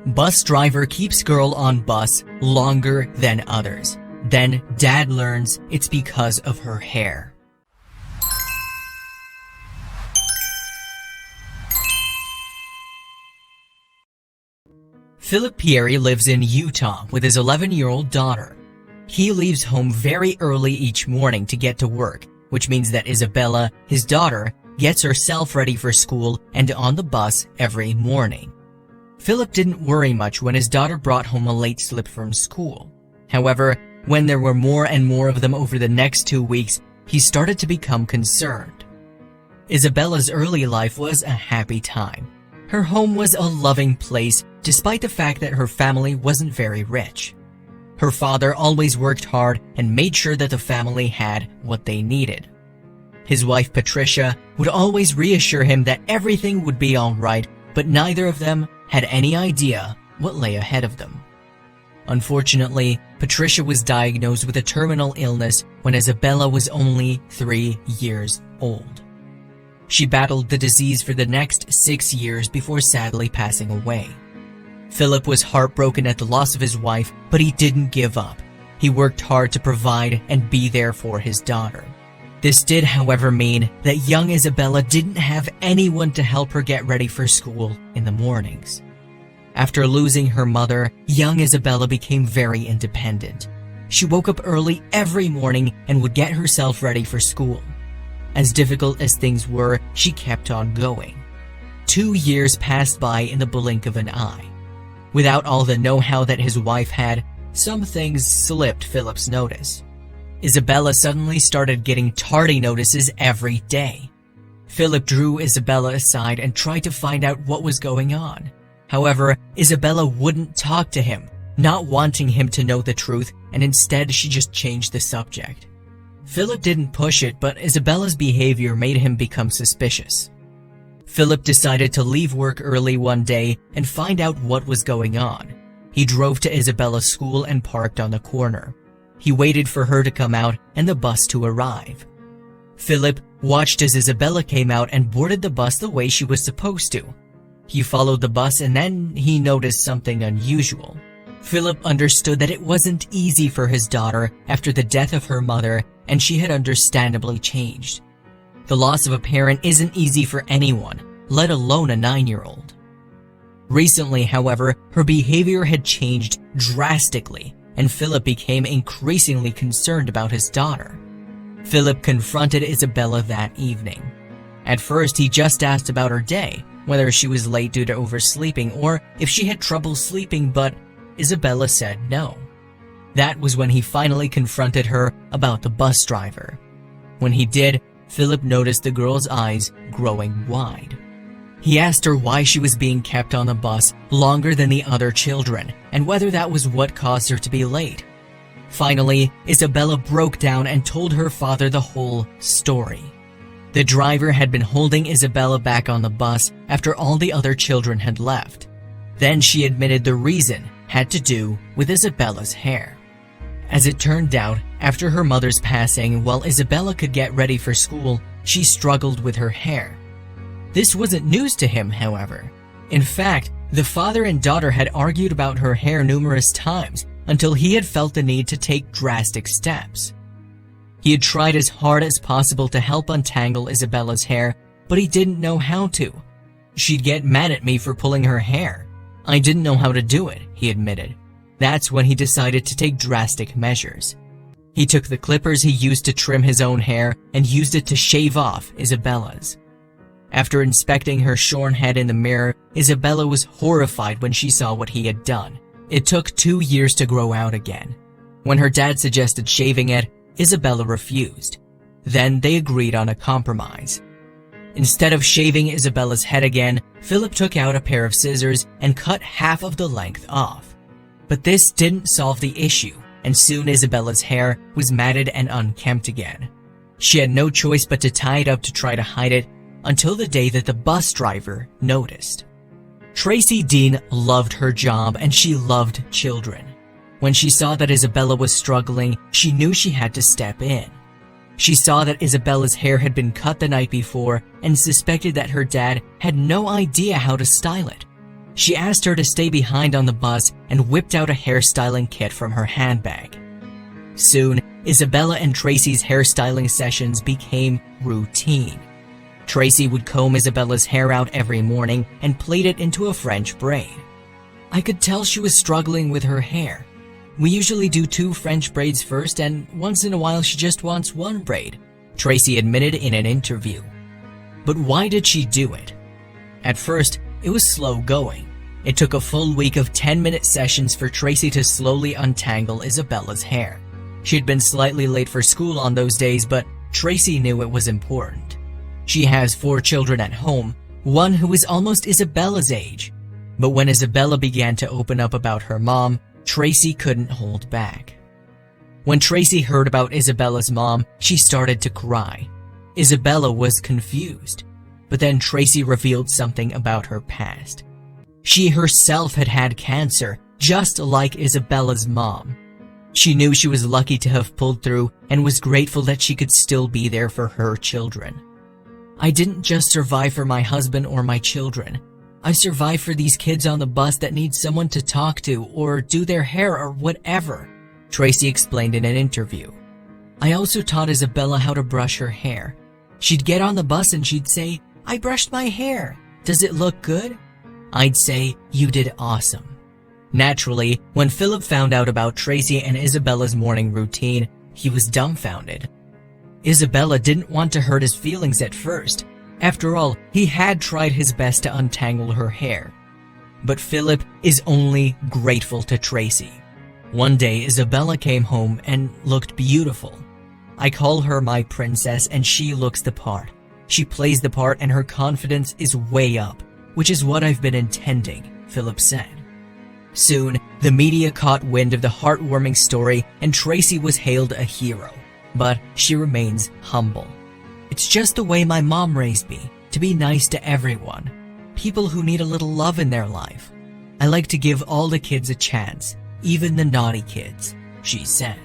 Bus driver keeps girl on bus longer than others. Then dad learns it's because of her hair. Philip Pieri lives in Utah with his 11-year-old daughter. He leaves home very early each morning to get to work, which means that Isabella, his daughter, gets herself ready for school and on the bus every morning. Philip didn't worry much when his daughter brought home a late slip from school. However, when there were more and more of them over the next 2 weeks, he started to become concerned. Isabella's early life was a happy time. Her home was a loving place, despite the fact that her family wasn't very rich. Her father always worked hard and made sure that the family had what they needed. His wife Patricia would always reassure him that everything would be all right, but neither of them had any idea what lay ahead of them. Unfortunately, Patricia was diagnosed with a terminal illness when Isabella was only 3 years old. She battled the disease for the next 6 years before sadly passing away. Philip was heartbroken at the loss of his wife, but he didn't give up. He worked hard to provide and be there for his daughter. This did, however, mean that young Isabella didn't have anyone to help her get ready for school in the mornings. After losing her mother, young Isabella became very independent. She woke up early every morning and would get herself ready for school. As difficult as things were, she kept on going. 2 years passed by in the blink of an eye. Without all the know-how that his wife had, some things slipped Philip's notice. Isabella suddenly started getting tardy notices every day. Philip drew Isabella aside and tried to find out what was going on. However, Isabella wouldn't talk to him, not wanting him to know the truth, and instead she just changed the subject. Philip didn't push it, but Isabella's behavior made him become suspicious. Philip decided to leave work early one day and find out what was going on. He drove to Isabella's school and parked on the corner. He waited for her to come out and the bus to arrive. Philip watched as Isabella came out and boarded the bus the way she was supposed to. He followed the bus and then he noticed something unusual. Philip understood that it wasn't easy for his daughter after the death of her mother, and she had understandably changed. The loss of a parent isn't easy for anyone, let alone a 9-year-old. Recently, however, her behavior had changed drastically, and Philip became increasingly concerned about his daughter. Philip confronted Isabella that evening. At first, he just asked about her day, whether she was late due to oversleeping or if she had trouble sleeping, but Isabella said no. That was when he finally confronted her about the bus driver. When he did, Philip noticed the girl's eyes growing wide. He asked her why she was being kept on the bus longer than the other children and whether that was what caused her to be late. Finally, Isabella broke down and told her father the whole story. The driver had been holding Isabella back on the bus after all the other children had left. Then she admitted the reason had to do with Isabella's hair. As it turned out, after her mother's passing, while Isabella could get ready for school, she struggled with her hair. This wasn't news to him, however. In fact, the father and daughter had argued about her hair numerous times until he had felt the need to take drastic steps. He had tried as hard as possible to help untangle Isabella's hair, but he didn't know how to. She'd get mad at me for pulling her hair. I didn't know how to do it, he admitted. That's when he decided to take drastic measures. He took the clippers he used to trim his own hair and used it to shave off Isabella's. After inspecting her shorn head in the mirror, Isabella was horrified when she saw what he had done. It took 2 years to grow out again. When her dad suggested shaving it, Isabella refused. Then they agreed on a compromise. Instead of shaving Isabella's head again, Philip took out a pair of scissors and cut half of the length off. But this didn't solve the issue, and soon Isabella's hair was matted and unkempt again. She had no choice but to tie it up to try to hide it until the day that the bus driver noticed. Tracy Dean loved her job and she loved children. When she saw that Isabella was struggling, she knew she had to step in. She saw that Isabella's hair had been cut the night before and suspected that her dad had no idea how to style it. She asked her to stay behind on the bus and whipped out a hairstyling kit from her handbag. Soon, Isabella and Tracy's hairstyling sessions became routine. Tracy would comb Isabella's hair out every morning and plait it into a French braid. I could tell she was struggling with her hair. We usually do 2 French braids first, and once in a while she just wants 1 braid, Tracy admitted in an interview. But why did she do it? At first, it was slow going. It took a full week of 10-minute sessions for Tracy to slowly untangle Isabella's hair. She had been slightly late for school on those days, but Tracy knew it was important. She has 4 children at home, one who is almost Isabella's age. But when Isabella began to open up about her mom, Tracy couldn't hold back. When Tracy heard about Isabella's mom, she started to cry. Isabella was confused, but then Tracy revealed something about her past. She herself had had cancer, just like Isabella's mom. She knew she was lucky to have pulled through and was grateful that she could still be there for her children. I didn't just survive for my husband or my children. I survived for these kids on the bus that need someone to talk to or do their hair or whatever, Tracy explained in an interview. I also taught Isabella how to brush her hair. She'd get on the bus and she'd say, "I brushed my hair. Does it look good?" I'd say, "You did awesome." Naturally, when Philip found out about Tracy and Isabella's morning routine, he was dumbfounded. Isabella didn't want to hurt his feelings at first. After all, he had tried his best to untangle her hair. But Philip is only grateful to Tracy. One day, Isabella came home and looked beautiful. I call her my princess and she looks the part. She plays the part and her confidence is way up, which is what I've been intending, Philip said. Soon, the media caught wind of the heartwarming story and Tracy was hailed a hero. But she remains humble. "It's just the way my mom raised me, to be nice to everyone. People who need a little love in their life. I like to give all the kids a chance, even the naughty kids," she said.